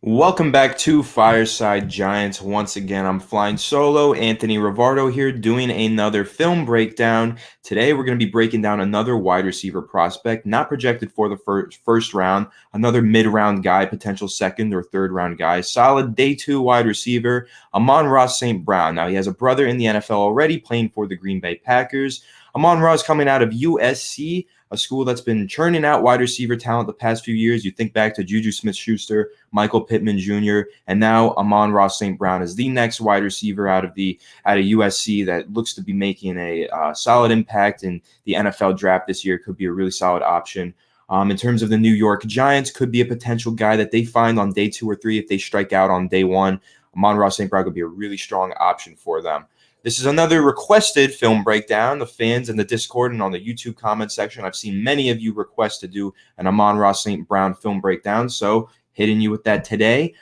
Welcome back to Fireside Giants. Once again, I'm flying solo. Anthony Rivardo here doing another film breakdown. Today, we're going to be breaking down another wide receiver prospect, not projected for the first round, another mid-round guy, potential second or third round guy. Solid day two wide receiver, Amon-Ra St. Brown. Now, he has a brother in the NFL already playing for the Green Bay Packers. Amon-Ra is coming out of USC, a school that's been churning out wide receiver talent the past few years. You think back to Juju Smith-Schuster, Michael Pittman Jr., and now Amon-Ra St. Brown is the next wide receiver out of USC that looks to be making a solid impact in the NFL draft this year. Could be a really solid option. In terms of the New York Giants, could be a potential guy that they find on day 2 or 3 if they strike out on day one. Amon-Ra St. Brown could be a really strong option for them. This is another requested film breakdown. The fans in the Discord and on the YouTube comment section, I've seen many of you request to do an Amon-Ra St. Brown film breakdown, so hitting you with that today.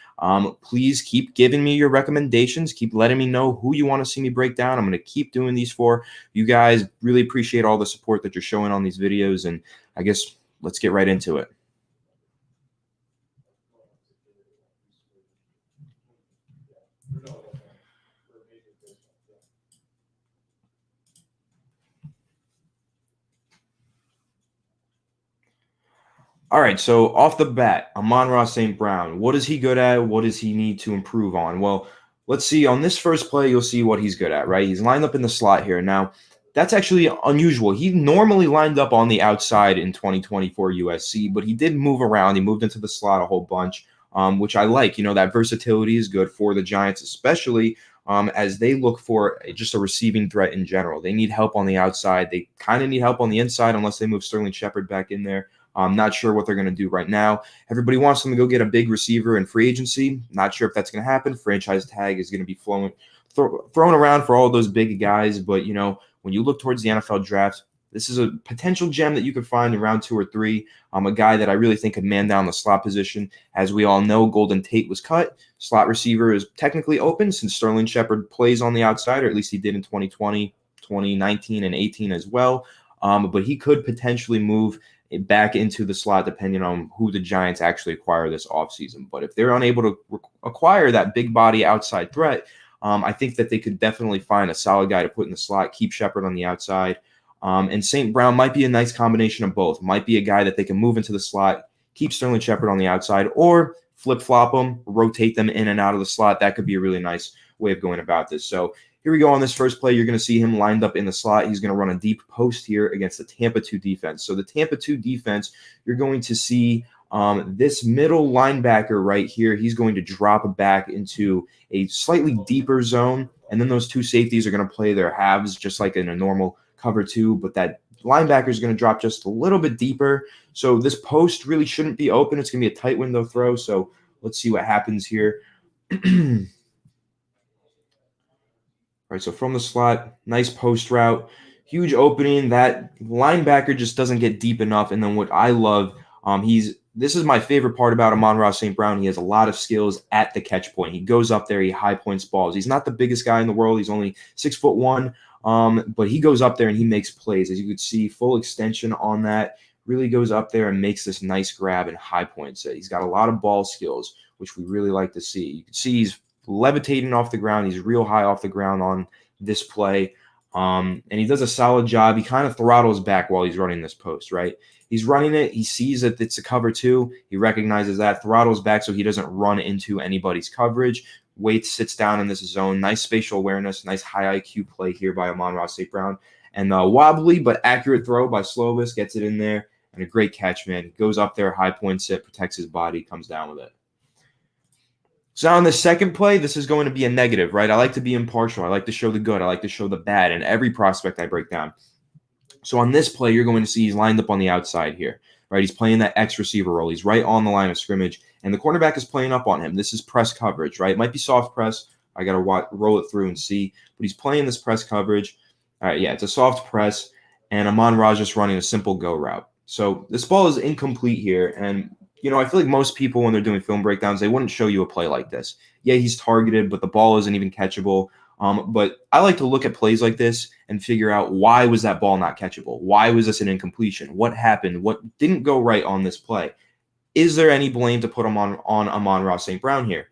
Please keep giving me your recommendations. Keep letting me know who you want to see me break down. I'm going to keep doing these for you guys. Really appreciate all the support that you're showing on these videos, and I guess let's get right into it. All right, so off the bat, Amon-Ra St. Brown, what is he good at? What does he need to improve on? Well, let's see. On this first play, you'll see what he's good at, right? He's lined up in the slot here. Now, that's actually unusual. He normally lined up on the outside in 2024 USC, but he did move around. He moved into the slot a whole bunch, which I like. You know, that versatility is good for the Giants, especially as they look for just a receiving threat in general. They need help on the outside. They kind of need help on the inside unless they move Sterling Shepard back in there. I'm not sure what they're going to do right now. Everybody wants them to go get a big receiver in free agency. Not sure if that's going to happen. Franchise tag is going to be thrown around for all those big guys. But, you know, when you look towards the NFL draft, this is a potential gem that you could find in round 2 or 3. A guy that I really think could man down the slot position. As we all know, Golden Tate was cut. Slot receiver is technically open since Sterling Shepard plays on the outside, or at least he did in 2020, 2019, and 18 as well. But he could potentially move back into the slot depending on who the Giants actually acquire this offseason. But if they're unable to acquire that big body outside threat, I think that they could definitely find a solid guy to put in the slot, keep Shepard on the outside. And St. Brown might be a nice combination of both. Might be a guy that they can move into the slot, keep Sterling Shepard on the outside, or flip-flop them, rotate them in and out of the slot. That could be a really nice way of going about this. So here we go on this first play. You're going to see him lined up in the slot. He's going to run a deep post here against the Tampa 2 defense. So the Tampa 2 defense, you're going to see this middle linebacker right here. He's going to drop back into a slightly deeper zone. And then those two safeties are going to play their halves just like in a normal cover 2. But that linebacker is going to drop just a little bit deeper. So this post really shouldn't be open. It's going to be a tight window throw. So let's see what happens here. All right, so from the slot, nice post route, huge opening. That linebacker just doesn't get deep enough. And then what I love, this is my favorite part about Amon-Ra St. Brown. He has a lot of skills at the catch point. He goes up there, he high points balls. He's not the biggest guy in the world. He's only 6'1", but he goes up there and he makes plays. As you could see, full extension on that. Really goes up there and makes this nice grab and high points it. He's got a lot of ball skills, which we really like to see. You can see he's levitating off the ground. He's real high off the ground on this play. And he does a solid job. He kind of throttles back while he's running this post, right? He's running it. He sees that it's a cover 2. He recognizes that, throttles back so he doesn't run into anybody's coverage. Waits, sits down in this zone. Nice spatial awareness, nice high IQ play here by Amon-Ra St. Brown. And wobbly but accurate throw by Slovis, gets it in there. And a great catch, man. Goes up there, high points it, protects his body, comes down with it. So on the second play, this is going to be a negative, right? I like to be impartial. I like to show the good. I like to show the bad in every prospect I break down. So on this play, you're going to see he's lined up on the outside here, right? He's playing that X receiver role. He's right on the line of scrimmage, and the cornerback is playing up on him. This is press coverage, right? It might be soft press. I got to roll it through and see, but he's playing this press coverage. All right, yeah, it's a soft press, and Amon-Ra just running a simple go route. So this ball is incomplete here, and you know, I feel like most people, when they're doing film breakdowns, they wouldn't show you a play like this. Yeah, he's targeted, but the ball isn't even catchable. But I like to look at plays like this and figure out, why was that ball not catchable? Why was this an incompletion? What happened? What didn't go right on this play? is there any blame to put him on Amon-Ra St. Brown here?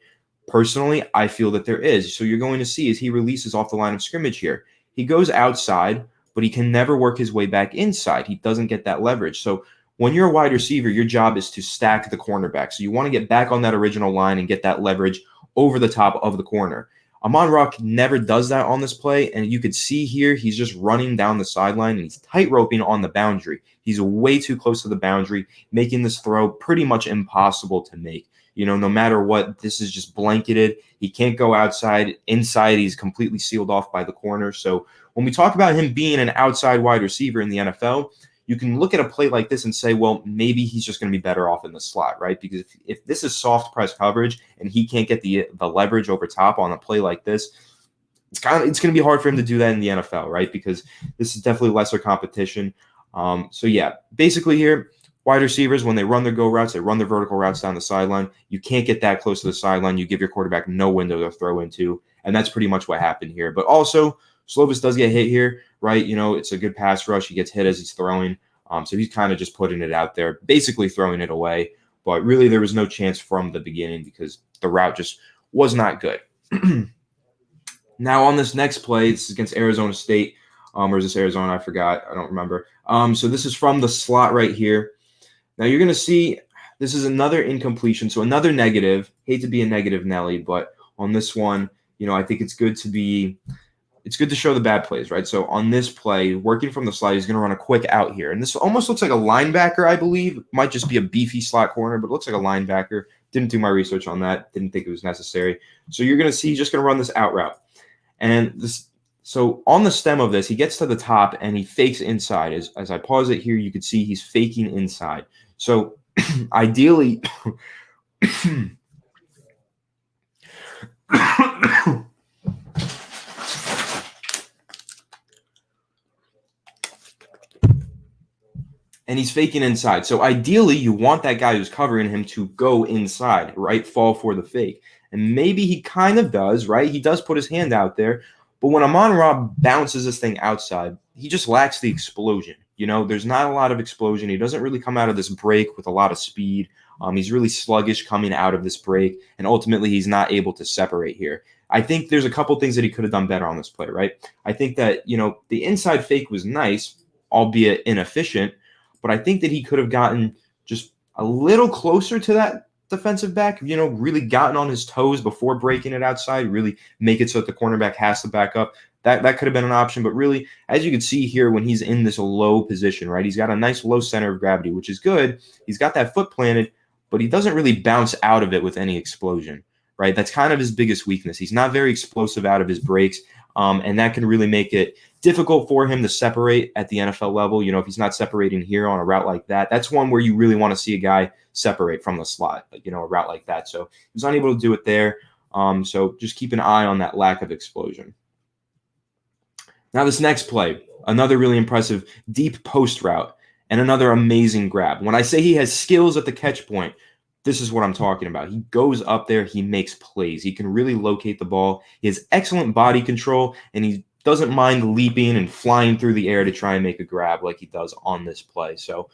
Personally, I feel that there is. So you're going to see as he releases off the line of scrimmage here, he goes outside, but he can never work his way back inside. He doesn't get that leverage. So when you're a wide receiver, your job is to stack the cornerback. So you want to get back on that original line and get that leverage over the top of the corner. Amon-Ra never does that on this play, and you could see here he's just running down the sideline and he's tight roping on the boundary. He's way too close to the boundary, making this throw pretty much impossible to make. No matter what, this is just blanketed. He can't go outside. Inside, he's completely sealed off by the corner. So when we talk about him being an outside wide receiver in the NFL, you can look at a play like this and say, well, maybe he's just going to be better off in the slot, right? Because if this is soft press coverage and he can't get the leverage over top on a play like this, it's going to be hard for him to do that in the NFL, right? Because this is definitely lesser competition. So yeah, basically here, wide receivers, when they run their go routes, they run their vertical routes down the sideline. You can't get that close to the sideline. You give your quarterback no window to throw into, and that's pretty much what happened here. But also, Slovis does get hit here, right? It's a good pass rush. He gets hit as he's throwing. So he's kind of just putting it out there, basically throwing it away. But really, there was no chance from the beginning because the route just was not good. Now, on this next play, this is against Arizona State. Or is this Arizona? I forgot. I don't remember. So this is from the slot right here. Now, you're going to see this is another incompletion, so another negative. Hate to be a negative Nelly, but on this one, I think it's good to show the bad plays, right? So on this play, working from the slot, he's going to run a quick out here. And this almost looks like a linebacker, I believe. Might just be a beefy slot corner, but it looks like a linebacker. Didn't do my research on that. Didn't think it was necessary. So you're going to see he's just going to run this out route. And so on the stem of this, he gets to the top and he fakes inside. As I pause it here, you can see he's faking inside. So ideally, and he's faking inside. So ideally, you want that guy who's covering him to go inside, right? Fall for the fake. And maybe he kind of does, right? He does put his hand out there. But when Amon-Ra bounces this thing outside, he just lacks the explosion. There's not a lot of explosion. He doesn't really come out of this break with a lot of speed. He's really sluggish coming out of this break. And ultimately, he's not able to separate here. I think there's a couple things that he could have done better on this play, right? I think that, the inside fake was nice, albeit inefficient. But I think that he could have gotten just a little closer to that defensive back, really gotten on his toes before breaking it outside, really make it so that the cornerback has to back up. That could have been an option. But really, as you can see here, when he's in this low position, right, he's got a nice low center of gravity, which is good. He's got that foot planted, but he doesn't really bounce out of it with any explosion, right? That's kind of his biggest weakness. He's not very explosive out of his breaks, and that can really make it difficult for him to separate at the NFL level. If he's not separating here on a route like that, that's one where you really want to see a guy separate from the slot, a route like that. So he was unable to do it there. So just keep an eye on that lack of explosion. Now this next play, another really impressive deep post route and another amazing grab. When I say he has skills at the catch point, this is what I'm talking about. He goes up there, he makes plays. He can really locate the ball. He has excellent body control, and he doesn't mind leaping and flying through the air to try and make a grab like he does on this play. So,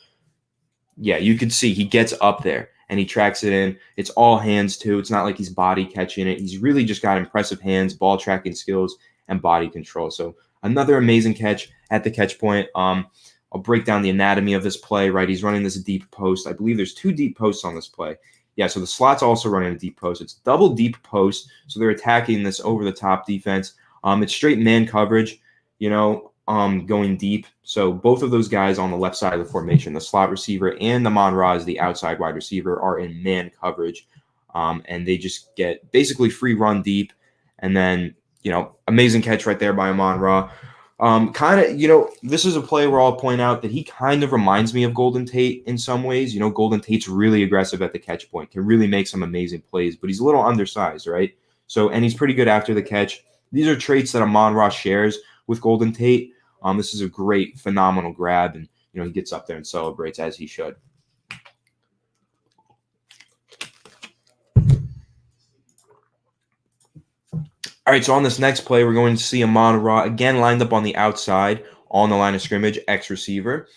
yeah, you can see he gets up there and he tracks it in. It's all hands, too. It's not like he's body catching it. He's really just got impressive hands, ball tracking skills, and body control. So another amazing catch at the catch point. I'll break down the anatomy of this play, right? He's running this deep post. I believe there's 2 deep posts on this play. Yeah, so the slot's also running a deep post. It's double deep post, so they're attacking this over-the-top defense. It's straight man coverage, going deep. So both of those guys on the left side of the formation, the slot receiver and the Amon-Ra as the outside wide receiver, are in man coverage, and they just get basically free run deep. And then, amazing catch right there by Amon-Ra. This is a play where I'll point out that he kind of reminds me of Golden Tate in some ways. Golden Tate's really aggressive at the catch point, can really make some amazing plays, but he's a little undersized, right? So, and he's pretty good after the catch. These are traits that Amon-Ra shares with Golden Tate. This is a great, phenomenal grab, and, he gets up there and celebrates as he should. All right, so on this next play, we're going to see Amon-Ra again lined up on the outside on the line of scrimmage, X receiver,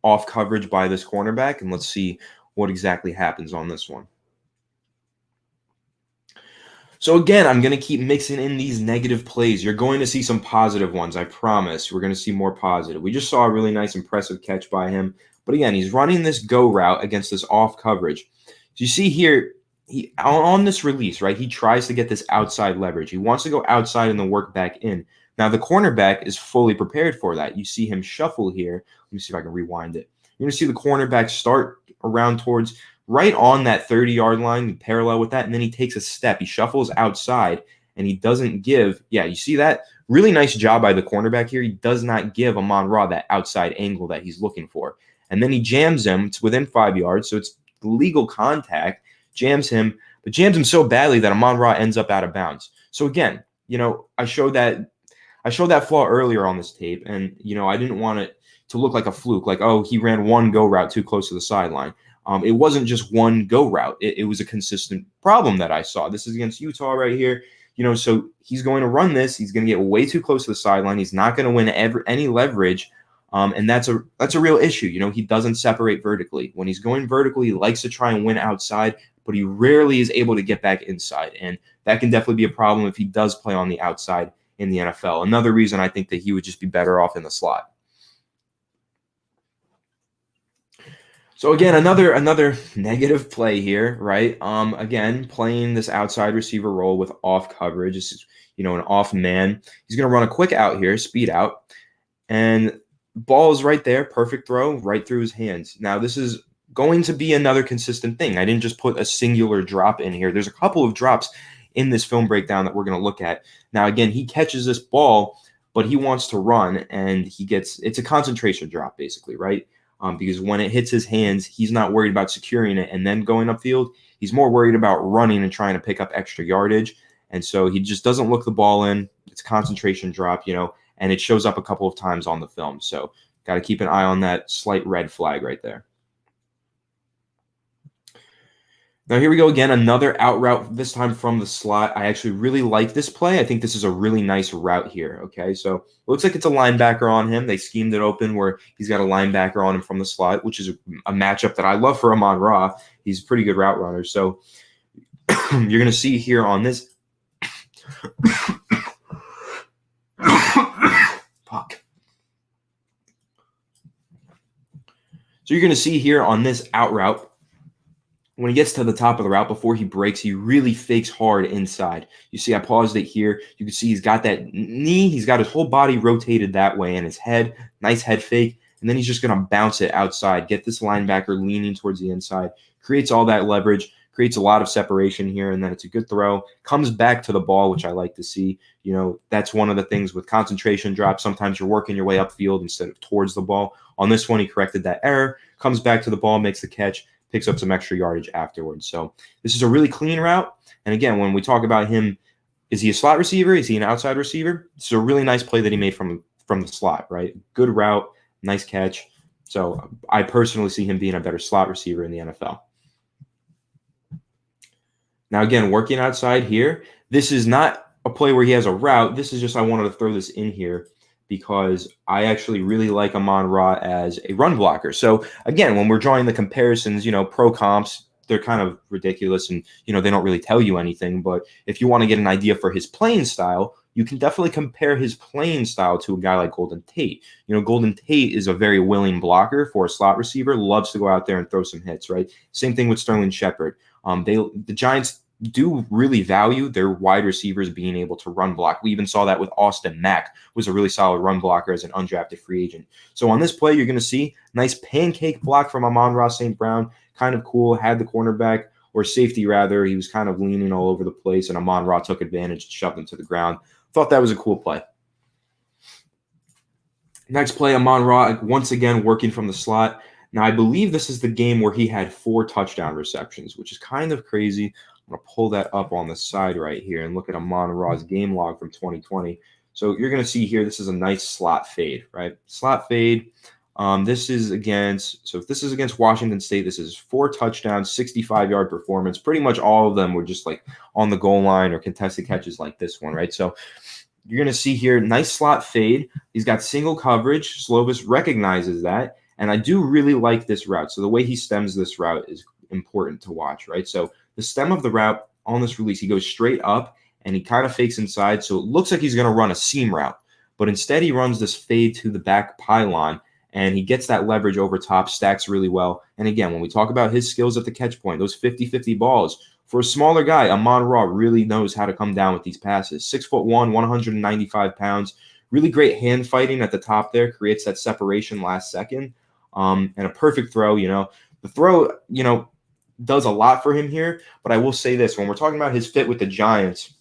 off coverage by this cornerback. And let's see what exactly happens on this one. So again, I'm going to keep mixing in these negative plays. You're going to see some positive ones, I promise. We're going to see more positive. We just saw a really nice, impressive catch by him. But again, he's running this go route against this off coverage. So you see here, he on this release, right, he tries to get this outside leverage. He wants to go outside and then work back in. Now, the cornerback is fully prepared for that. You see him shuffle here. Let me see if I can rewind it. You're going to see the cornerback start around towards right on that 30-yard line, parallel with that, and then he takes a step. He shuffles outside, and he doesn't give – yeah, you see that? Really nice job by the cornerback here. He does not give Amon-Ra that outside angle that he's looking for. And then he jams him. It's within 5 yards, so it's legal contact. Jams him, but jams him so badly that Amon-Ra ends up out of bounds. So again, I showed that flaw earlier on this tape, and I didn't want it to look like a fluke, like, oh, he ran one go route too close to the sideline. It wasn't just one go route. It was a consistent problem that I saw. This is against Utah right here. So he's going to run this. He's going to get way too close to the sideline. He's not going to win any leverage, and that's a real issue. He doesn't separate vertically. When he's going vertically, he likes to try and win outside, but he rarely is able to get back inside, and that can definitely be a problem if he does play on the outside in the NFL. Another reason I think that he would just be better off in the slot. So again, another negative play here, right? Again, playing this outside receiver role with off coverage. This is, an off man. He's going to run a quick out here, speed out, and ball is right there. Perfect throw right through his hands. Now, this is going to be another consistent thing. I didn't just put a singular drop in here. There's a couple of drops in this film breakdown that we're going to look at. Now, again, he catches this ball, but he wants to run, and it's a concentration drop, basically, right? Because when it hits his hands, he's not worried about securing it and then going upfield. He's more worried about running and trying to pick up extra yardage. And so he just doesn't look the ball in. It's a concentration drop, and it shows up a couple of times on the film. So got to keep an eye on that slight red flag right there. Now, here we go again, another out route, this time from the slot. I actually really like this play. I think this is a really nice route here, okay? So it looks like it's a linebacker on him. They schemed it open where he's got a linebacker on him from the slot, which is a matchup that I love for Amon-Ra. He's a pretty good route runner. So you're going to see here on this – fuck. So you're going to see here on this out route, when he gets to the top of the route, before he breaks, he really fakes hard inside. You see, I paused it here. You can see he's got that knee. He's got his whole body rotated that way, and his head, nice head fake. And then he's just going to bounce it outside, get this linebacker leaning towards the inside, creates all that leverage, creates a lot of separation here, and then it's a good throw. Comes back to the ball, which I like to see. That's one of the things with concentration drops. Sometimes you're working your way upfield instead of towards the ball. On this one, he corrected that error, comes back to the ball, makes the catch, picks up some extra yardage afterwards. So this is a really clean route. And again, when we talk about him, is he a slot receiver? Is he an outside receiver? It's a really nice play that he made from the slot, right? Good route, nice catch. So I personally see him being a better slot receiver in the NFL. Now, again, working outside here, this is not a play where he has a route. This is just I wanted to throw this in here because I actually really like Amon-Ra as a run blocker. So again, when we're drawing the comparisons, pro comps, they're kind of ridiculous and, they don't really tell you anything. But if you want to get an idea for his playing style, you can definitely compare his playing style to a guy like Golden Tate. Golden Tate is a very willing blocker for a slot receiver, loves to go out there and throw some hits, right? Same thing with Sterling Shepard. The Giants do really value their wide receivers being able to run block. We even saw that with Austin Mack, who was a really solid run blocker as an undrafted free agent. So on this play, you're going to see nice pancake block from Amon-Ra St. Brown. Kind of cool. Had the cornerback, or safety rather. He was kind of leaning all over the place, and Amon-Ra took advantage and shoved him to the ground. Thought that was a cool play. Next play, Amon-Ra once again working from the slot. Now, I believe this is the game where he had 4 touchdown receptions, which is kind of crazy. I'm going to pull that up on the side right here and look at Amon-Ra's game log from 2020. So you're going to see here, this is a nice slot fade, right? Slot fade. This is against Washington State. This is 4 touchdowns, 65-yard performance. Pretty much all of them were just like on the goal line or contested catches like this one, right? So you're going to see here, nice slot fade. He's got single coverage. Slovis recognizes that. And I do really like this route. So the way he stems this route is important to watch, right? So the stem of the route on this release, he goes straight up and he kind of fakes inside. So it looks like he's going to run a seam route, but instead he runs this fade to the back pylon and he gets that leverage over top, stacks really well. And again, when we talk about his skills at the catch point, those 50-50 balls, for a smaller guy, Amon-Ra really knows how to come down with these passes. 6'1", 195 pounds, really great hand fighting at the top there, creates that separation last second, and a perfect throw. The throw, does a lot for him here. But I will say this: when we're talking about his fit with the Giants,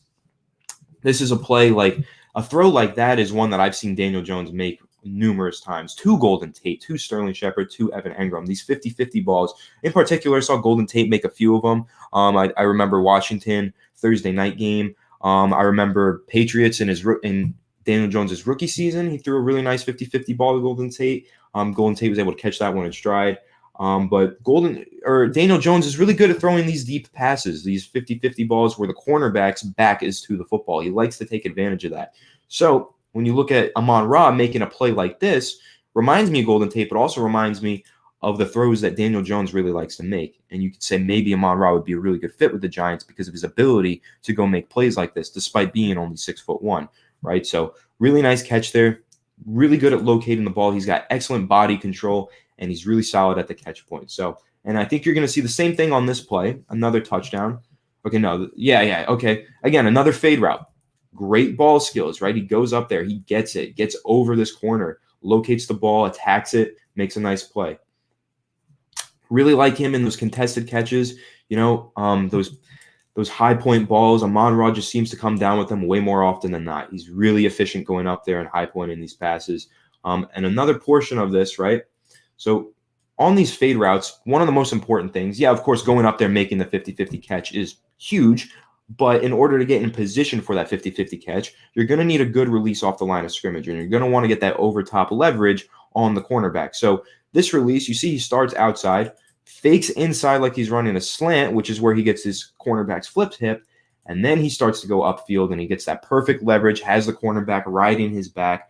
this is a play like a throw like that is one that I've seen Daniel Jones make numerous times. 2 Golden Tate, 2 Sterling Shepard, 2 Evan Engram. These 50-50 balls. In particular, I saw Golden Tate make a few of them. I remember Washington Thursday night game. I remember Patriots in Daniel Jones' rookie season. He threw a really nice 50-50 ball to Golden Tate. Golden Tate was able to catch that one in stride. But Daniel Jones is really good at throwing these deep passes, these 50-50 balls where the cornerback's back is to the football. He likes to take advantage of that. So when you look at Amon-Ra making a play like this, reminds me of Golden Tate, but also reminds me of the throws that Daniel Jones really likes to make. And you could say maybe Amon-Ra would be a really good fit with the Giants because of his ability to go make plays like this, despite being only 6'1", right? So really nice catch there. Really good at locating the ball. He's got excellent body control, and he's really solid at the catch point. So, and I think you're going to see the same thing on this play. Another touchdown. Okay, no, yeah, okay. Again, another fade route. Great ball skills, right? He goes up there, he gets it, gets over this corner, locates the ball, attacks it, makes a nice play. Really like him in those contested catches. Those high point balls, Amon-Ra just seems to come down with them way more often than not. He's really efficient going up there and high pointing these passes. And another portion of this, right? So on these fade routes, one of the most important things, of course, going up there making the 50-50 catch is huge. But in order to get in position for that 50-50 catch, you're going to need a good release off the line of scrimmage, and you're going to want to get that over top leverage on the cornerback. So this release, you see he starts outside, fakes inside like he's running a slant, which is where he gets his cornerback's flip hip, and then he starts to go upfield, and he gets that perfect leverage, has the cornerback riding his back.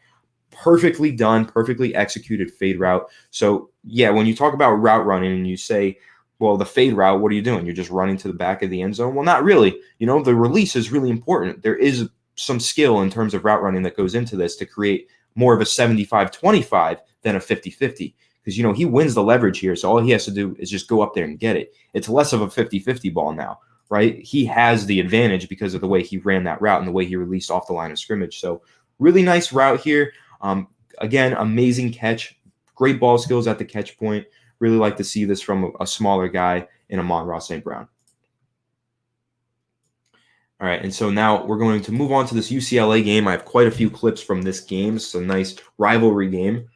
Perfectly done, perfectly executed fade route. So, when you talk about route running and you say, well, the fade route, what are you doing? You're just running to the back of the end zone? Well, not really. The release is really important. There is some skill in terms of route running that goes into this to create more of a 75-25 than a 50-50. Because, he wins the leverage here, so all he has to do is just go up there and get it. It's less of a 50-50 ball now, right? He has the advantage because of the way he ran that route and the way he released off the line of scrimmage. So really nice route here. Again, amazing catch. Great ball skills at the catch point. Really like to see this from a smaller guy in Amon-Ra St. Brown. All right, and so now we're going to move on to this UCLA game. I have quite a few clips from this game. It's a nice rivalry game.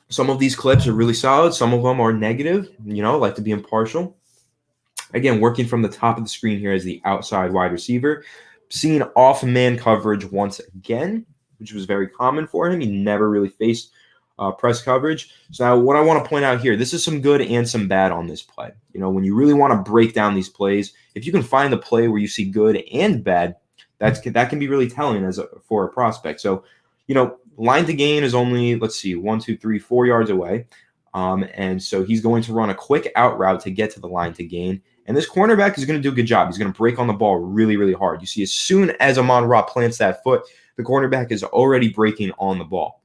Some of these clips are really solid. Some of them are negative. I like to be impartial. Again, working from the top of the screen here as the outside wide receiver. Seeing off-man coverage once again, which was very common for him. He never really faced press coverage. So now what I want to point out here, this is some good and some bad on this play. When you really want to break down these plays, if you can find the play where you see good and bad, that can be really telling for a prospect. So, line to gain is only, 4 yards away. And so he's going to run a quick out route to get to the line to gain. And this cornerback is going to do a good job. He's going to break on the ball really, really hard. You see, as soon as Amon-Ra plants that foot, the cornerback is already breaking on the ball.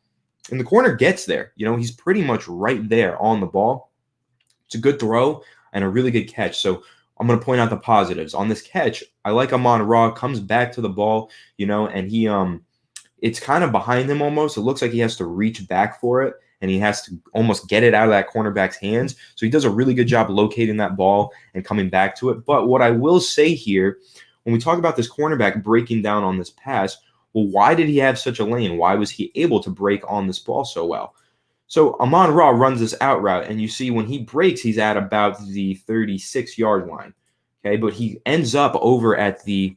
And the corner gets there. He's pretty much right there on the ball. It's a good throw and a really good catch. So I'm going to point out the positives. On this catch, I like Amon-Ra, comes back to the ball, and he it's kind of behind him almost. It looks like he has to reach back for it, and he has to almost get it out of that cornerback's hands. So he does a really good job locating that ball and coming back to it. But what I will say here, when we talk about this cornerback breaking down on this pass, well, why did he have such a lane? Why was he able to break on this ball so well? So Amon-Ra runs this out route, and you see when he breaks, he's at about the 36-yard line. Okay, but he ends up over at the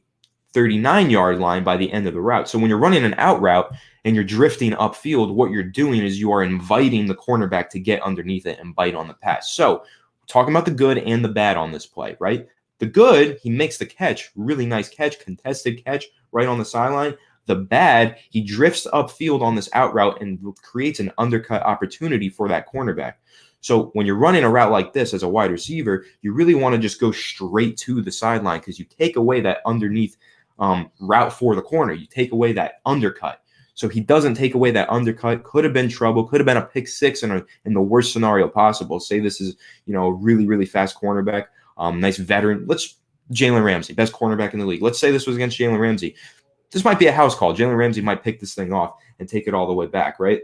39-yard line by the end of the route. So when you're running an out route and you're drifting upfield, what you're doing is you are inviting the cornerback to get underneath it and bite on the pass. So talking about the good and the bad on this play, right? The good, he makes the catch, really nice catch, contested catch right on the sideline. The bad, he drifts upfield on this out route and creates an undercut opportunity for that cornerback. So when you're running a route like this as a wide receiver, you really want to just go straight to the sideline because you take away that underneath route for the corner. You take away that undercut. So he doesn't take away that undercut. Could have been trouble. Could have been a pick six in the worst scenario possible. Say this is, a really, really fast cornerback, nice veteran. Jalen Ramsey, best cornerback in the league. Let's say this was against Jalen Ramsey. This might be a house call. Jalen Ramsey might pick this thing off and take it all the way back, right?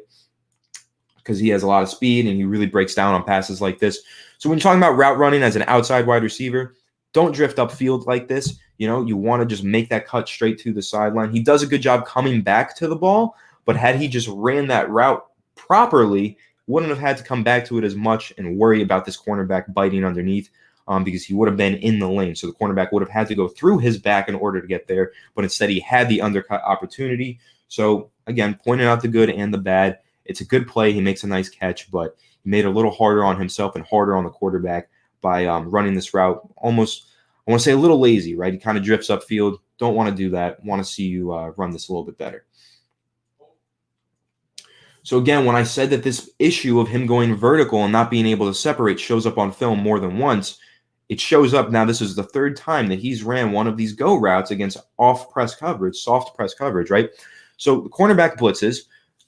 Because he has a lot of speed and he really breaks down on passes like this. So when you're talking about route running as an outside wide receiver, don't drift upfield like this. You want to just make that cut straight to the sideline. He does a good job coming back to the ball, but had he just ran that route properly, wouldn't have had to come back to it as much and worry about this cornerback biting underneath. Because he would have been in the lane. So the cornerback would have had to go through his back in order to get there, but instead he had the undercut opportunity. So again, pointing out the good and the bad. It's a good play. He makes a nice catch, but he made it a little harder on himself and harder on the quarterback by running this route. Almost, I want to say a little lazy, right? He kind of drifts upfield. Don't want to do that. Want to see you run this a little bit better. So again, when I said that this issue of him going vertical and not being able to separate shows up on film more than once, it shows up now. This is the third time that he's ran one of these go routes against off press coverage, soft press coverage, right? So the cornerback blitzes.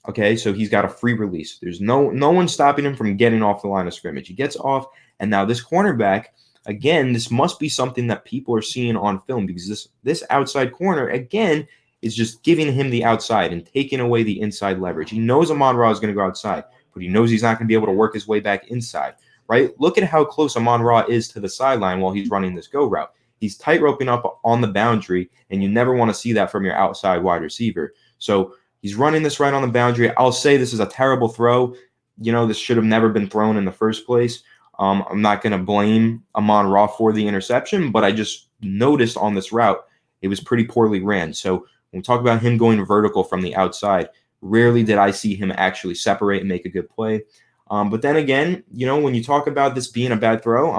Okay, so he's got a free release. There's no one stopping him from getting off the line of scrimmage. He gets off, and now this cornerback, again, this must be something that people are seeing on film because this outside corner, again, is just giving him the outside and taking away the inside leverage. He knows Amon-Ra is going to go outside, but he knows he's not going to be able to work his way back inside. Right? Look at how close Amon-Ra is to the sideline while he's running this go route. He's tight roping up on the boundary, and you never want to see that from your outside wide receiver. So he's running this right on the boundary. I'll say this is a terrible throw. This should have never been thrown in the first place. I'm not going to blame Amon-Ra for the interception, but I just noticed on this route it was pretty poorly ran. So when we talk about him going vertical from the outside, rarely did I see him actually separate and make a good play. But then again, when you talk about this being a bad throw,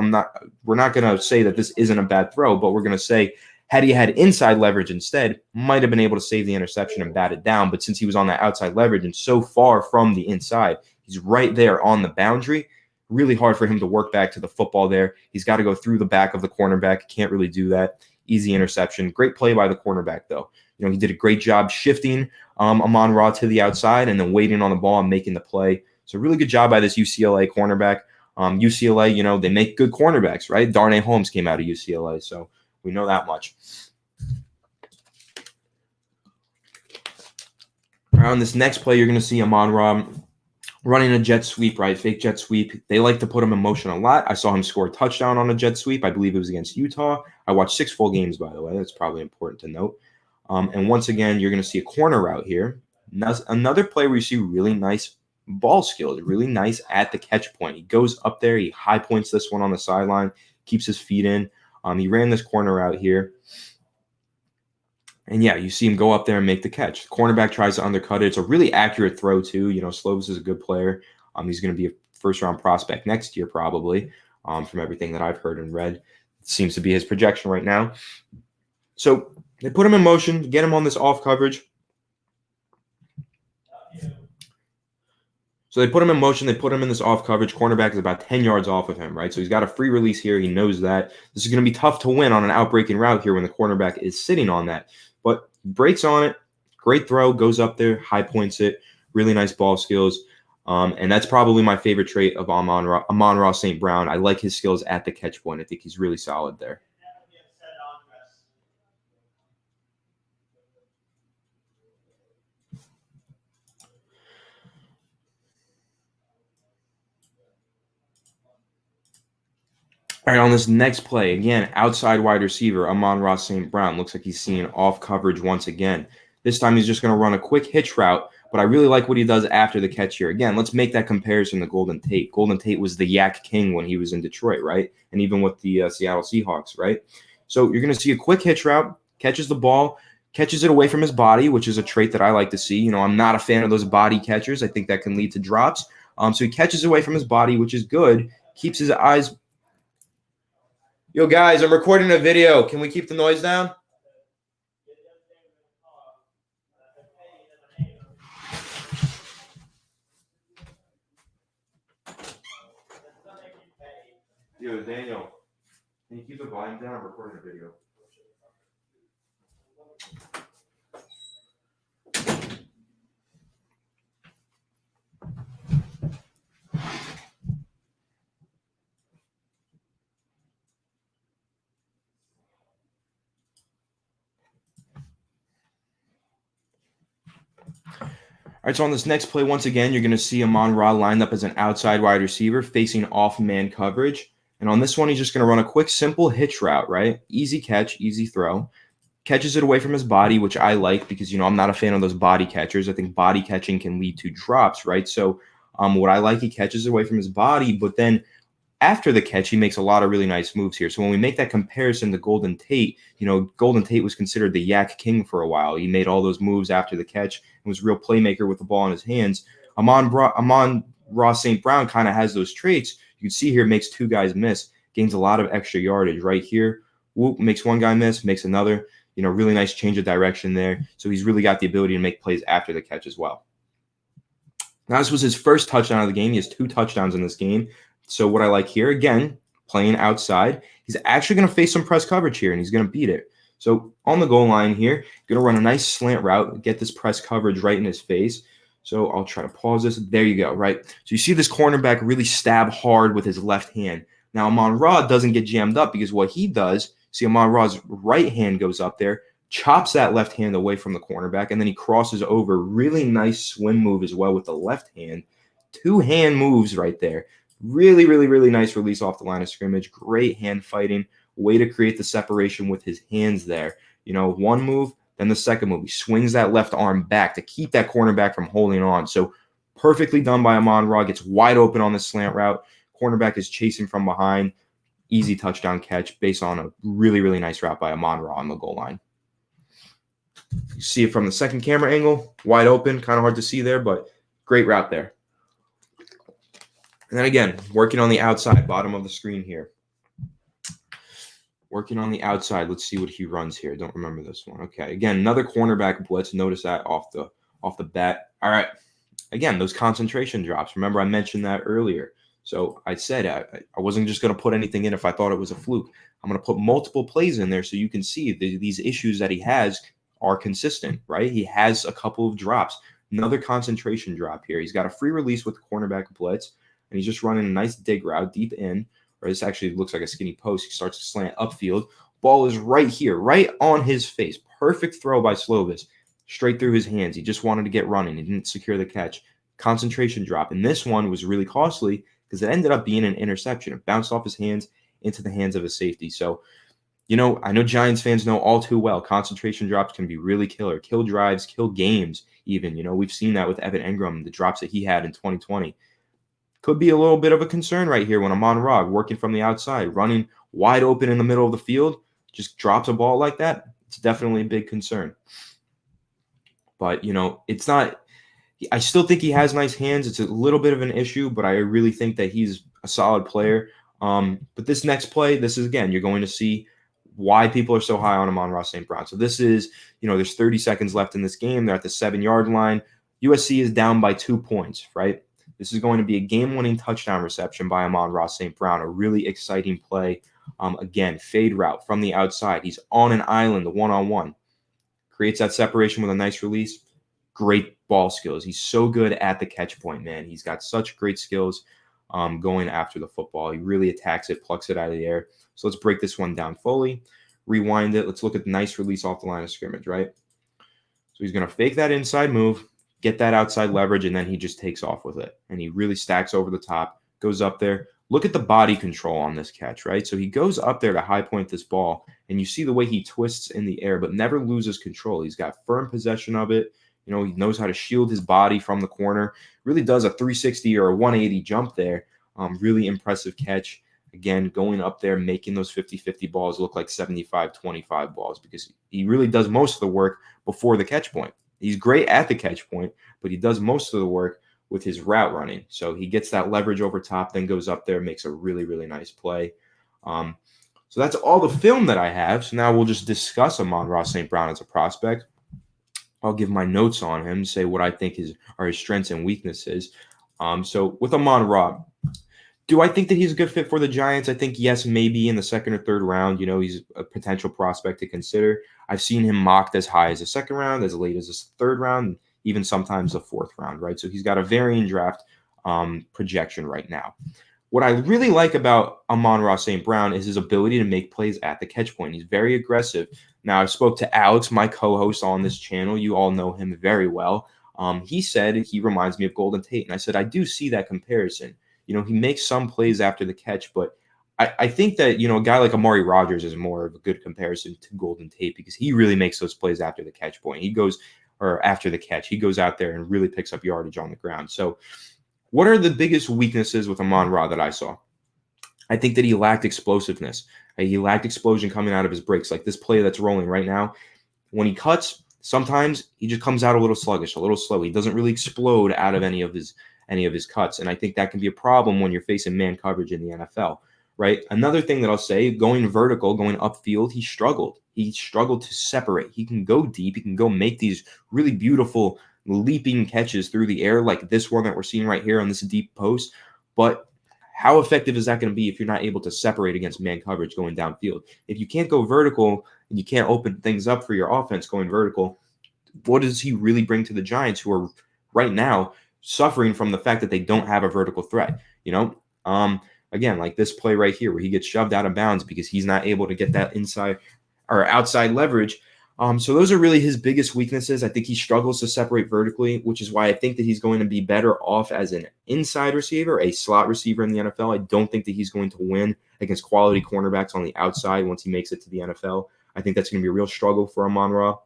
we're not going to say that this isn't a bad throw, but we're going to say had he had inside leverage instead, might have been able to save the interception and bat it down. But since he was on that outside leverage and so far from the inside, he's right there on the boundary. Really hard for him to work back to the football there. He's got to go through the back of the cornerback. Can't really do that. Easy interception. Great play by the cornerback, though. He did a great job shifting Amon-Ra to the outside and then waiting on the ball and making the play. So really good job by this UCLA cornerback. UCLA, they make good cornerbacks, right? Darnay Holmes came out of UCLA, so we know that much. On this next play, you're going to see Amon-Ra running a jet sweep, right? Fake jet sweep. They like to put him in motion a lot. I saw him score a touchdown on a jet sweep. I believe it was against Utah. I watched 6 full games, by the way. That's probably important to note. And once again, you're going to see a corner route here. Another play where you see really nice ball skills, really nice at the catch point. He goes up there, he high points this one on the sideline, keeps his feet in. He ran this corner out here. And yeah, you see him go up there and make the catch. The cornerback tries to undercut it. It's a really accurate throw too. Slovis is a good player. He's going to be a first-round prospect next year probably, from everything that I've heard and read. It seems to be his projection right now. So they put him in motion, get him on this off coverage. So they put him in motion. They put him in this off coverage. Cornerback is about 10 yards off of him, right? So he's got a free release here. He knows that. This is going to be tough to win on an outbreaking route here when the cornerback is sitting on that. But breaks on it. Great throw. Goes up there. High points it. Really nice ball skills. And that's probably my favorite trait of Amon-Ra St. Brown. I like his skills at the catch point. I think he's really solid there. All right, on this next play, again, outside wide receiver, Amon-Ra St. Brown. Looks like he's seeing off coverage once again. This time he's just going to run a quick hitch route, but I really like what he does after the catch here. Again, let's make that comparison to Golden Tate. Golden Tate was the Yak King when he was in Detroit, right? And even with the Seattle Seahawks, right? So you're going to see a quick hitch route, catches the ball, catches it away from his body, which is a trait that I like to see. I'm not a fan of those body catchers. I think that can lead to drops. So he catches away from his body, which is good, keeps his eyes. Yo, guys, I'm recording a video. Can we keep the noise down? Yo, Daniel, can you keep the volume down? I'm recording a video. All right, so on this next play, once again, you're going to see Amon-Ra lined up as an outside wide receiver facing off man coverage. And on this one, he's just going to run a quick, simple hitch route, right? Easy catch, easy throw. Catches it away from his body, which I like because, I'm not a fan of those body catchers. I think body catching can lead to drops, right? So what I like, he catches it away from his body, but then after the catch, he makes a lot of really nice moves here. So when we make that comparison to Golden Tate, Golden Tate was considered the yak king for a while. He made all those moves after the catch and was a real playmaker with the ball in his hands. Amon-Ra St. Brown kind of has those traits. You can see here, makes two guys miss, gains a lot of extra yardage right here. Whoop, makes one guy miss, makes another. Really nice change of direction there. So he's really got the ability to make plays after the catch as well. Now, this was his first touchdown of the game. He has 2 touchdowns in this game. So what I like here, again, playing outside, he's actually going to face some press coverage here, and he's going to beat it. So on the goal line here, going to run a nice slant route, get this press coverage right in his face. So I'll try to pause this. There you go, right? So you see this cornerback really stab hard with his left hand. Now, Amon-Ra doesn't get jammed up because what he does, see Amon-Ra's right hand goes up there, chops that left hand away from the cornerback, and then he crosses over. Really nice swim move as well with the left hand. 2 hand moves right there. Really, really, really nice release off the line of scrimmage. Great hand fighting. Way to create the separation with his hands there. One move, then the second move. He swings that left arm back to keep that cornerback from holding on. So perfectly done by Amon-Ra. Gets wide open on the slant route. Cornerback is chasing from behind. Easy touchdown catch based on a really, really nice route by Amon-Ra on the goal line. You see it from the second camera angle. Wide open. Kind of hard to see there, but great route there. And then again, working on the outside, bottom of the screen here. Working on the outside. Let's see what he runs here. Don't remember this one. Okay. Again, another cornerback blitz. Notice that off the bat. All right. Again, those concentration drops. Remember, I mentioned that earlier. So I said I wasn't just going to put anything in if I thought it was a fluke. I'm going to put multiple plays in there so you can see these issues that he has are consistent, right? He has a couple of drops. Another concentration drop here. He's got a free release with the cornerback blitz. And he's just running a nice dig route deep in, or this actually looks like a skinny post. He starts to slant upfield. Ball is right here, right on his face. Perfect throw by Slovis. Straight through his hands. He just wanted to get running. He didn't secure the catch. Concentration drop. And this one was really costly because it ended up being an interception. It bounced off his hands into the hands of a safety. So, I know Giants fans know all too well concentration drops can be really killer. Kill drives, kill games even. We've seen that with Evan Engram, the drops that he had in 2020. Could be a little bit of a concern right here when Amon-Ra working from the outside, running wide open in the middle of the field, just drops a ball like that. It's definitely a big concern. But, it's not – I still think he has nice hands. It's a little bit of an issue, but I really think that he's a solid player. But this next play, this is, again, you're going to see why people are so high on Amon-Ra St. Brown. So this is, there's 30 seconds left in this game. They're at the 7-yard line. USC is down by 2 points, right? This is going to be a game-winning touchdown reception by Amon-Ra St. Brown, a really exciting play. Again, fade route from the outside. He's on an island, the one-on-one. Creates that separation with a nice release. Great ball skills. He's so good at the catch point, man. He's got such great skills going after the football. He really attacks it, plucks it out of the air. So let's break this one down fully. Rewind it. Let's look at the nice release off the line of scrimmage, right? So he's going to fake that inside move, get that outside leverage, and then he just takes off with it. And he really stacks over the top, goes up there. Look at the body control on this catch, right? So he goes up there to high point this ball, and you see the way he twists in the air, but never loses control. He's got firm possession of it. He knows how to shield his body from the corner. Really does a 360 or a 180 jump there. Really impressive catch. Again, going up there, making those 50-50 balls look like 75-25 balls because he really does most of the work before the catch point. He's great at the catch point, but he does most of the work with his route running. So he gets that leverage over top, then goes up there, makes a really, really nice play. So that's all the film that I have. So now we'll just discuss Amon-Ra St. Brown as a prospect. I'll give my notes on him, say what I think are his strengths and weaknesses. So with Amon-Ra, Do I think that he's a good fit for the Giants? I think yes, maybe in the second or third round. He's a potential prospect to consider. I've seen him mocked as high as the second round, as late as the third round, even sometimes the fourth round, right? So he's got a varying draft projection right now. What I really like about Amon-Ra St. Brown is his ability to make plays at the catch point. He's very aggressive. Now, I spoke to Alex, my co-host on this channel. You all know him very well. He said he reminds me of Golden Tate, and I said I do see that comparison. He makes some plays after the catch, but I think that a guy like Amari Rodgers is more of a good comparison to Golden Tate because he really makes those plays after the catch point. After the catch, he goes out there and really picks up yardage on the ground. So, what are the biggest weaknesses with Amon-Ra that I saw? I think that he lacked explosiveness. He lacked explosion coming out of his breaks. Like this play that's rolling right now, when he cuts, sometimes he just comes out a little sluggish, a little slow. He doesn't really explode out of any of his cuts, and I think that can be a problem when you're facing man coverage in the NFL. Right. Another thing that I'll say, going vertical, going upfield, he struggled. He struggled to separate. He can go deep. He can go make these really beautiful leaping catches through the air like this one that we're seeing right here on this deep post. But how effective is that going to be if you're not able to separate against man coverage going downfield? If you can't go vertical and you can't open things up for your offense going vertical, what does he really bring to the Giants, who are right now suffering from the fact that they don't have a vertical threat? Again, like this play right here where he gets shoved out of bounds because he's not able to get that inside or outside leverage. So those are really his biggest weaknesses. I think he struggles to separate vertically, which is why I think that he's going to be better off as an inside receiver, a slot receiver in the NFL. I don't think that he's going to win against quality cornerbacks on the outside once he makes it to the NFL. I think that's going to be a real struggle for Amon-Ra.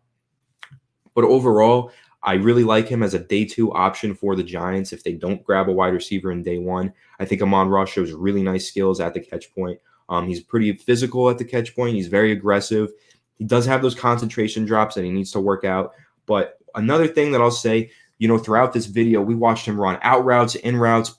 But overall, I really like him as a day 2 option for the Giants if they don't grab a wide receiver in day 1. I think Amon-Ra shows really nice skills at the catch point. He's pretty physical at the catch point. He's very aggressive. He does have those concentration drops that he needs to work out. But another thing that I'll say, throughout this video, we watched him run out routes, in routes,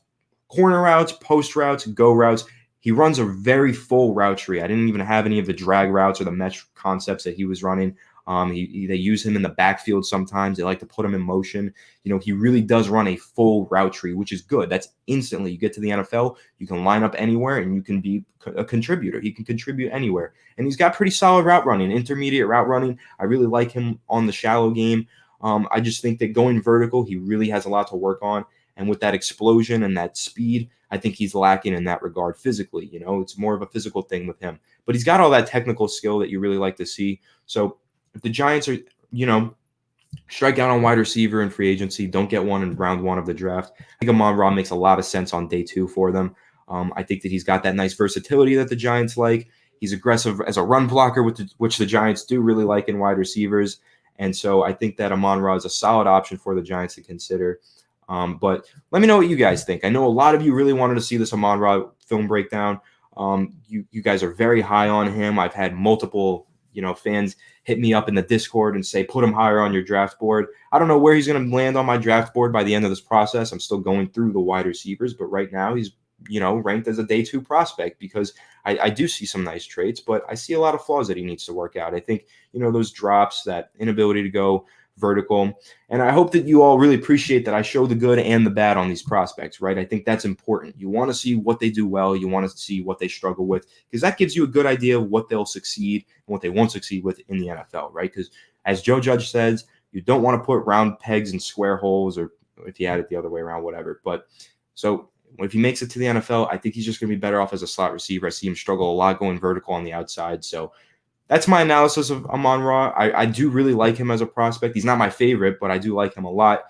corner routes, post routes, go routes. He runs a very full route tree. I didn't even have any of the drag routes or the mesh concepts that he was running. They use him in the backfield sometimes. They like to put him in motion. He really does run a full route tree, which is good. That's instantly. You get to the NFL, you can line up anywhere, and you can be a contributor. He can contribute anywhere. And he's got pretty solid route running, intermediate route running. I really like him on the shallow game. I just think that going vertical, he really has a lot to work on. And with that explosion and that speed, I think he's lacking in that regard physically. It's more of a physical thing with him. But he's got all that technical skill that you really like to see. So if the Giants are, strike out on wide receiver in free agency, don't get one in round 1 of the draft, I think Amon-Ra makes a lot of sense on day 2 for them. I think that he's got that nice versatility that the Giants like. He's aggressive as a run blocker, which the Giants do really like in wide receivers. And so I think that Amon-Ra is a solid option for the Giants to consider. But let me know what you guys think. I know a lot of you really wanted to see this Amon-Ra film breakdown. You guys are very high on him. I've had multiple fans hit me up in the Discord and say, put him higher on your draft board. I don't know where he's going to land on my draft board by the end of this process. I'm still going through the wide receivers, but right now he's, ranked as a day 2 prospect because I do see some nice traits, but I see a lot of flaws that he needs to work out. I think, those drops, that inability to go vertical. And I hope that you all really appreciate that I show the good and the bad on these prospects, right? I think that's important. You want to see what they do well. You want to see what they struggle with, because that gives you a good idea of what they'll succeed and what they won't succeed with in the NFL, right? Because as Joe Judge says, you don't want to put round pegs in square holes, or if you had it the other way around, whatever. But so if he makes it to the NFL, I think he's just going to be better off as a slot receiver. I see him struggle a lot going vertical on the outside. So that's my analysis of Amon-Ra. I do really like him as a prospect. He's not my favorite, but I do like him a lot.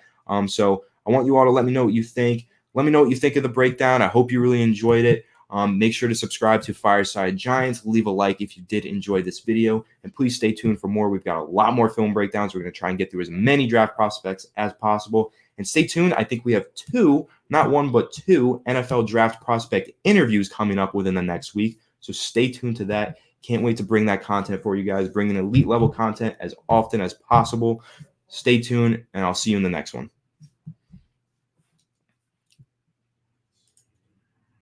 So I want you all to let me know what you think. Let me know what you think of the breakdown. I hope you really enjoyed it. Make sure to subscribe to Fireside Giants. Leave a like if you did enjoy this video. And please stay tuned for more. We've got a lot more film breakdowns. We're going to try and get through as many draft prospects as possible. And stay tuned. I think we have 2, not 1, but 2 NFL draft prospect interviews coming up within the next week. So stay tuned to that. Can't wait to bring that content for you guys, bringing elite level content as often as possible. Stay tuned, and I'll see you in the next one.